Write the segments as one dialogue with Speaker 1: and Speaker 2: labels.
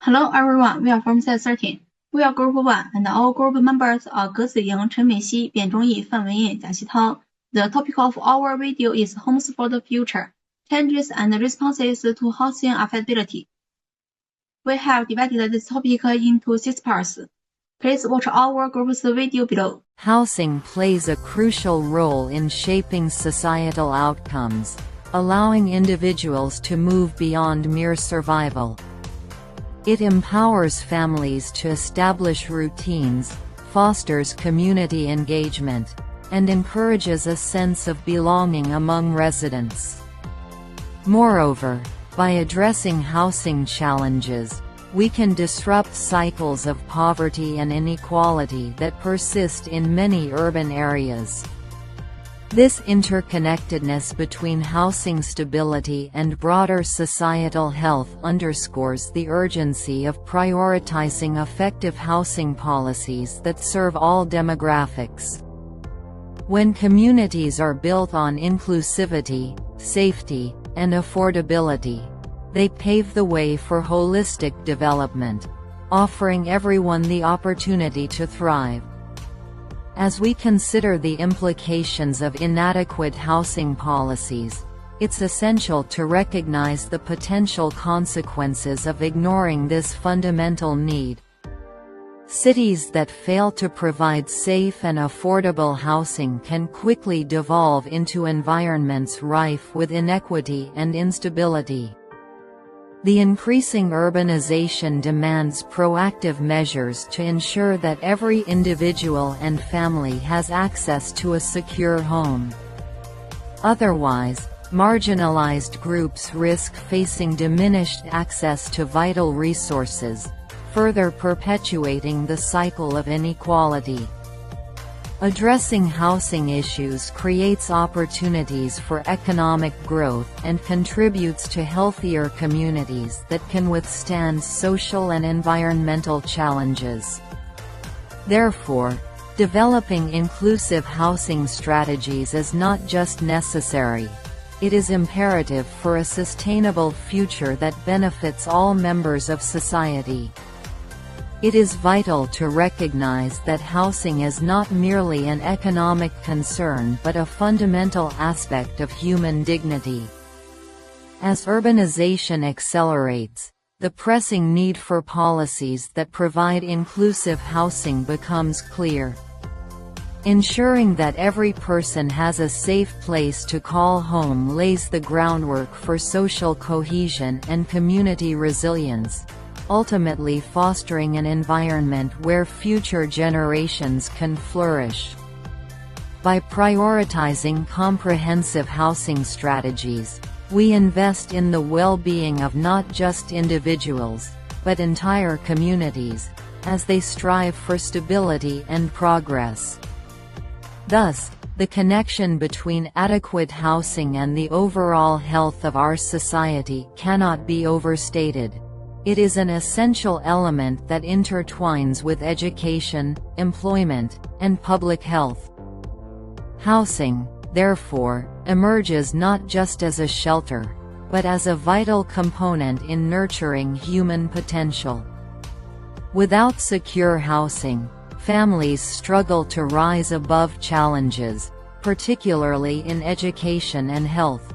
Speaker 1: Hello everyone, we are from SET13. We are Group 1 and our group members are 葛子莹、陈美希、卞忠义、范文印、贾希涛. The topic of our video is Homes for the Future, Changes and Responses to Housing Affordability. We have divided this topic into 6 parts. Please watch our group's video below.
Speaker 2: Housing plays a crucial role in shaping societal outcomes, allowing individuals to move beyond mere survival. It empowers families to establish routines, fosters community engagement, and encourages a sense of belonging among residents. Moreover, by addressing housing challenges, we can disrupt cycles of poverty and inequality that persist in many urban areas. This interconnectedness between housing stability and broader societal health underscores the urgency of prioritizing effective housing policies that serve all demographics. When communities are built on inclusivity, safety, and affordability, they pave the way for holistic development, offering everyone the opportunity to thrive. As we consider the implications of inadequate housing policies, it's essential to recognize the potential consequences of ignoring this fundamental need. Cities that fail to provide safe and affordable housing can quickly devolve into environments rife with inequity and instability. The increasing urbanization demands proactive measures to ensure that every individual and family has access to a secure home. Otherwise, marginalized groups risk facing diminished access to vital resources, further perpetuating the cycle of inequality. Addressing housing issues creates opportunities for economic growth and contributes to healthier communities that can withstand social and environmental challenges. Therefore, developing inclusive housing strategies is not just necessary, it is imperative for a sustainable future that benefits all members of society. It is vital to recognize that housing is not merely an economic concern but a fundamental aspect of human dignity. As urbanization accelerates, the pressing need for policies that provide inclusive housing becomes clear. Ensuring that every person has a safe place to call home lays the groundwork for social cohesion and community resilience, ultimately fostering an environment where future generations can flourish. By prioritizing comprehensive housing strategies, we invest in the well-being of not just individuals, but entire communities, as they strive for stability and progress. Thus, the connection between adequate housing and the overall health of our society cannot be overstated. It is an essential element that intertwines with education, employment, and public health. Housing, therefore, emerges not just as a shelter, but as a vital component in nurturing human potential. Without secure housing, families struggle to rise above challenges, particularly in education and health.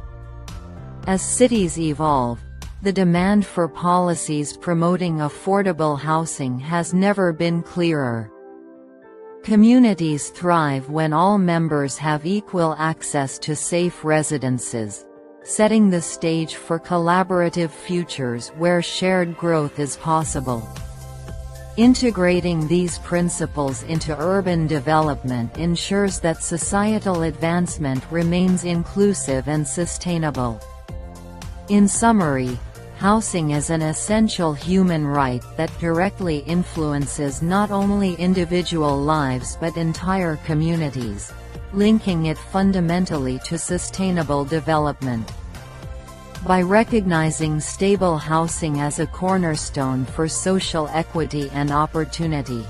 Speaker 2: As cities evolve, the demand for policies promoting affordable housing has never been clearer. Communities thrive when all members have equal access to safe residences, setting the stage for collaborative futures where shared growth is possible. Integrating these principles into urban development ensures that societal advancement remains inclusive and sustainable. In summary, housing is an essential human right that directly influences not only individual lives but entire communities, linking it fundamentally to sustainable development. By recognizing stable housing as a cornerstone for social equity and opportunity,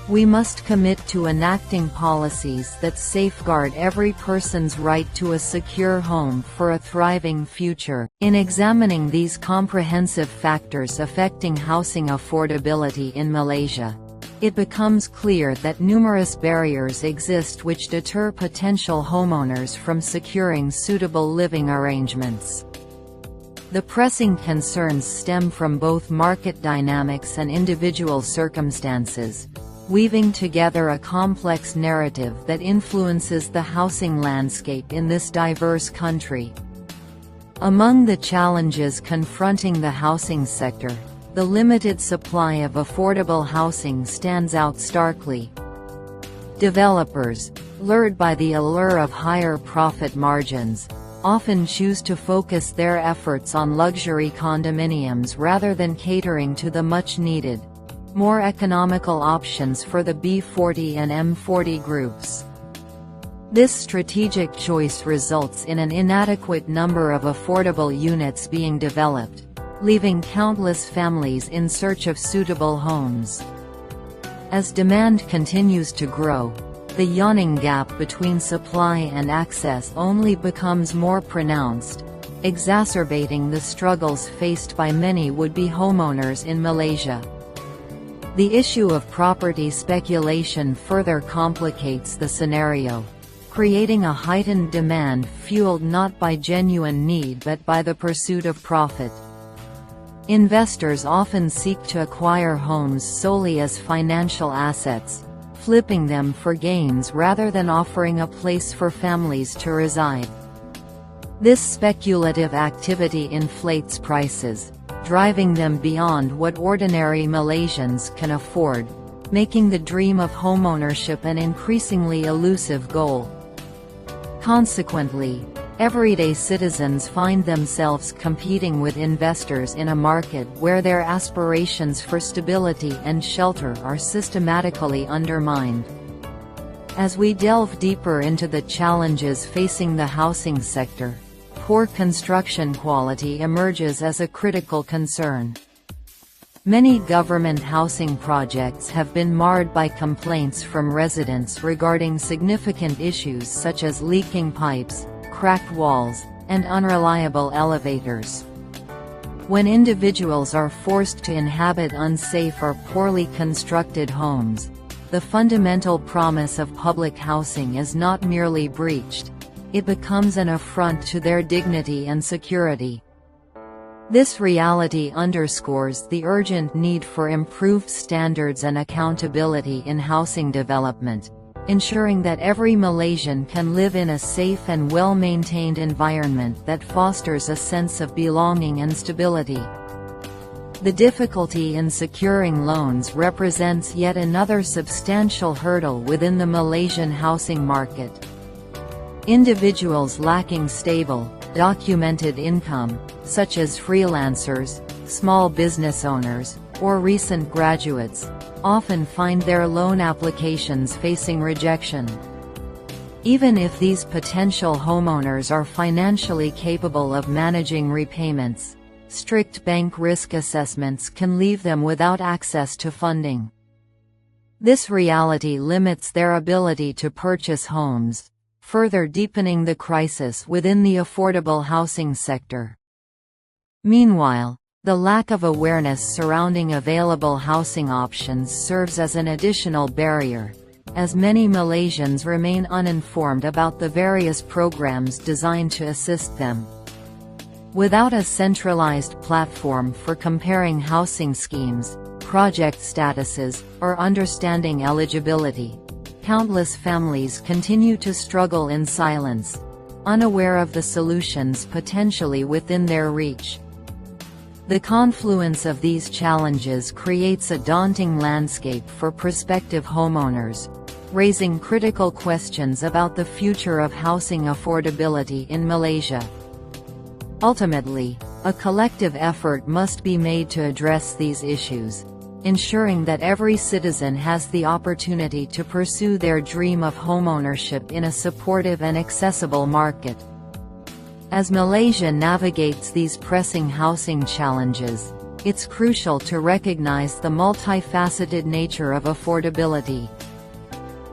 Speaker 2: We must commit to enacting policies that safeguard every person's right to a secure home for a thriving future. In examining these comprehensive factors affecting housing affordability in Malaysia, it becomes clear that numerous barriers exist which deter potential homeowners from securing suitable living arrangements. The pressing concerns stem from both market dynamics and individual circumstances, weaving together a complex narrative that influences the housing landscape in this diverse country. Among the challenges confronting the housing sector, the limited supply of affordable housing stands out starkly. Developers, lured by the allure of higher profit margins, often choose to focus their efforts on luxury condominiums rather than catering to the much-needed, more economical options for the B40 and M40 groups. This strategic choice results in an inadequate number of affordable units being developed, leaving countless families in search of suitable homes. As demand continues to grow, the yawning gap between supply and access only becomes more pronounced, exacerbating the struggles faced by many would-be homeowners in Malaysia. The issue of property speculation further complicates the scenario, creating a heightened demand fueled not by genuine need but by the pursuit of profit. Investors often seek to acquire homes solely as financial assets, flipping them for gains rather than offering a place for families to reside. This speculative activity inflates prices, driving them beyond what ordinary Malaysians can afford, making the dream of homeownership an increasingly elusive goal. Consequently, everyday citizens find themselves competing with investors in a market where their aspirations for stability and shelter are systematically undermined. As we delve deeper into the challenges facing the housing sector, poor construction quality emerges as a critical concern. Many government housing projects have been marred by complaints from residents regarding significant issues such as leaking pipes, cracked walls, and unreliable elevators. When individuals are forced to inhabit unsafe or poorly constructed homes, the fundamental promise of public housing is not merely breached, it becomes an affront to their dignity and security. This reality underscores the urgent need for improved standards and accountability in housing development, ensuring that every Malaysian can live in a safe and well-maintained environment that fosters a sense of belonging and stability. The difficulty in securing loans represents yet another substantial hurdle within the Malaysian housing market. Individuals lacking stable, documented income, such as freelancers, small business owners, or recent graduates, often find their loan applications facing rejection. Even if these potential homeowners are financially capable of managing repayments, strict bank risk assessments can leave them without access to funding. This reality limits their ability to purchase homes, further deepening the crisis within the affordable housing sector. Meanwhile, the lack of awareness surrounding available housing options serves as an additional barrier, as many Malaysians remain uninformed about the various programs designed to assist them. Without a centralized platform for comparing housing schemes, project statuses, or understanding eligibility, countless families continue to struggle in silence, unaware of the solutions potentially within their reach. The confluence of these challenges creates a daunting landscape for prospective homeowners, raising critical questions about the future of housing affordability in Malaysia. Ultimately, a collective effort must be made to address these issues, ensuring that every citizen has the opportunity to pursue their dream of homeownership in a supportive and accessible market. As Malaysia navigates these pressing housing challenges, it's crucial to recognize the multifaceted nature of affordability.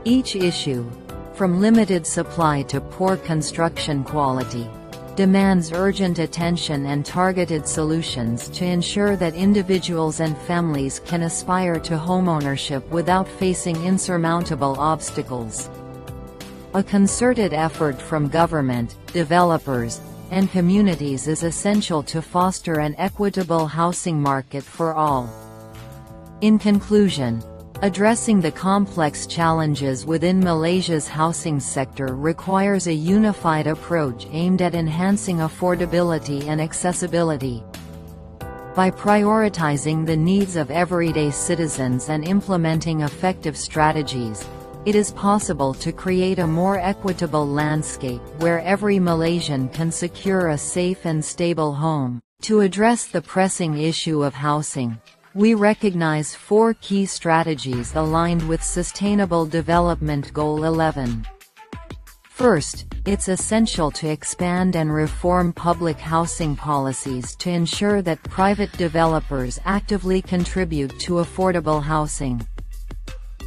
Speaker 2: Each issue, from limited supply to poor construction quality, demands urgent attention and targeted solutions to ensure that individuals and families can aspire to homeownership without facing insurmountable obstacles. A concerted effort from government, developers, and communities is essential to foster an equitable housing market for all. In conclusion, addressing the complex challenges within Malaysia's housing sector requires a unified approach aimed at enhancing affordability and accessibility. By prioritizing the needs of everyday citizens and implementing effective strategies, it is possible to create a more equitable landscape where every Malaysian can secure a safe and stable home. To address the pressing issue of housing, we recognize 4 key strategies aligned with Sustainable Development Goal 11. First, it's essential to expand and reform public housing policies to ensure that private developers actively contribute to affordable housing.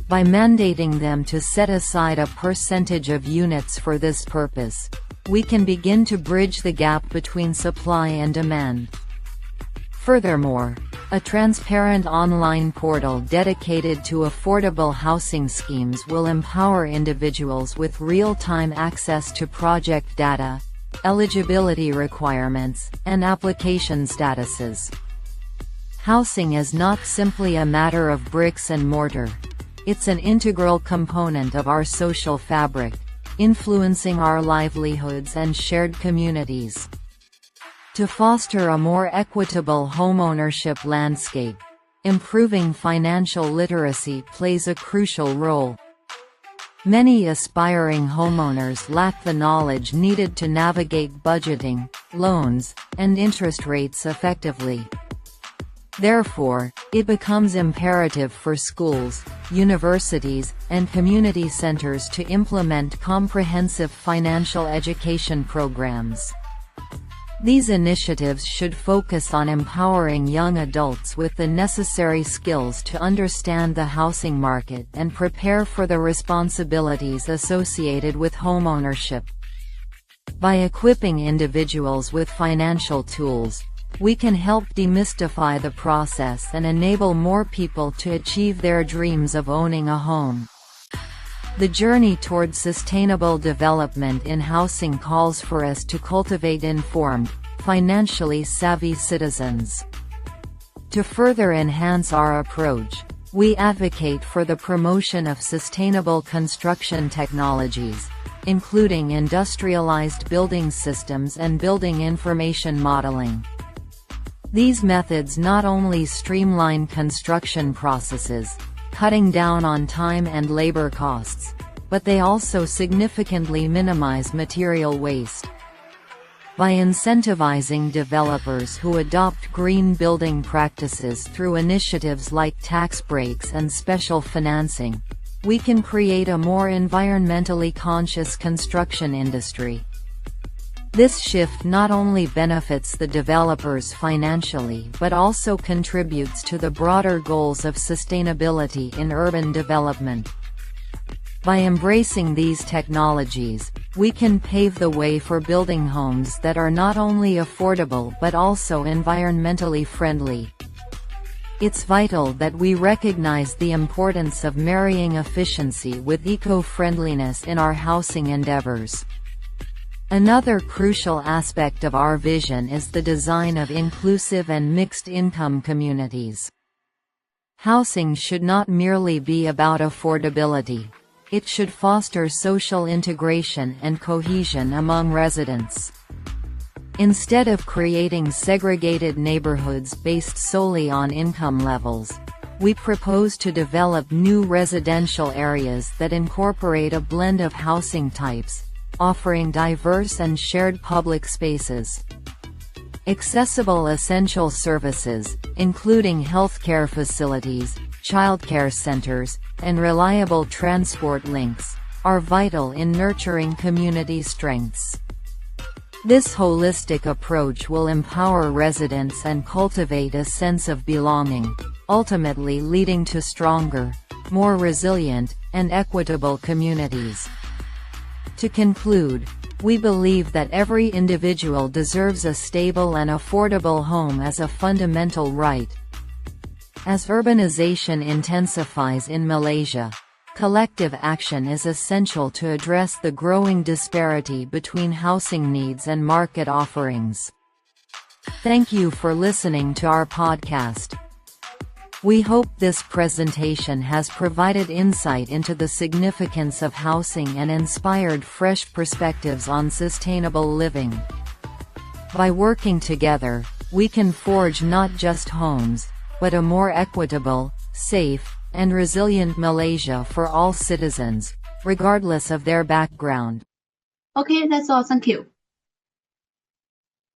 Speaker 2: By mandating them to set aside a percentage of units for this purpose, we can begin to bridge the gap between supply and demand. Furthermore, a transparent online portal dedicated to affordable housing schemes will empower individuals with real-time access to project data, eligibility requirements, and application statuses. Housing is not simply a matter of bricks and mortar. It's an integral component of our social fabric, influencing our livelihoods and shared communities. To foster a more equitable homeownership landscape, improving financial literacy plays a crucial role. Many aspiring homeowners lack the knowledge needed to navigate budgeting, loans, and interest rates effectively. Therefore, it becomes imperative for schools, universities, and community centers to implement comprehensive financial education programs. These initiatives should focus on empowering young adults with the necessary skills to understand the housing market and prepare for the responsibilities associated with homeownership. By equipping individuals with financial tools, we can help demystify the process and enable more people to achieve their dreams of owning a home. The journey toward sustainable development in housing calls for us to cultivate informed, financially savvy citizens. To further enhance our approach, we advocate for the promotion of sustainable construction technologies, including industrialized building systems and building information modeling. These methods not only streamline construction processes, cutting down on time and labor costs, but they also significantly minimize material waste. By incentivizing developers who adopt green building practices through initiatives like tax breaks and special financing, we can create a more environmentally conscious construction industry. This shift not only benefits the developers financially but also contributes to the broader goals of sustainability in urban development. By embracing these technologies, we can pave the way for building homes that are not only affordable but also environmentally friendly. It's vital that we recognize the importance of marrying efficiency with eco-friendliness in our housing endeavors. Another crucial aspect of our vision is the design of inclusive and mixed-income communities. Housing should not merely be about affordability. It should foster social integration and cohesion among residents. Instead of creating segregated neighborhoods based solely on income levels, we propose to develop new residential areas that incorporate a blend of housing types, offering diverse and shared public spaces. Accessible essential services, including healthcare facilities, childcare centers, and reliable transport links, are vital in nurturing community strengths. This holistic approach will empower residents and cultivate a sense of belonging, ultimately leading to stronger, more resilient, and equitable communities. To conclude, we believe that every individual deserves a stable and affordable home as a fundamental right. As urbanization intensifies in Malaysia, collective action is essential to address the growing disparity between housing needs and market offerings. Thank you for listening to our podcast. We hope this presentation has provided insight into the significance of housing and inspired fresh perspectives on sustainable living. By working together, we can forge not just homes, but a more equitable, safe, and resilient Malaysia for all citizens, regardless of their background.
Speaker 1: Okay, that's all. Thank you.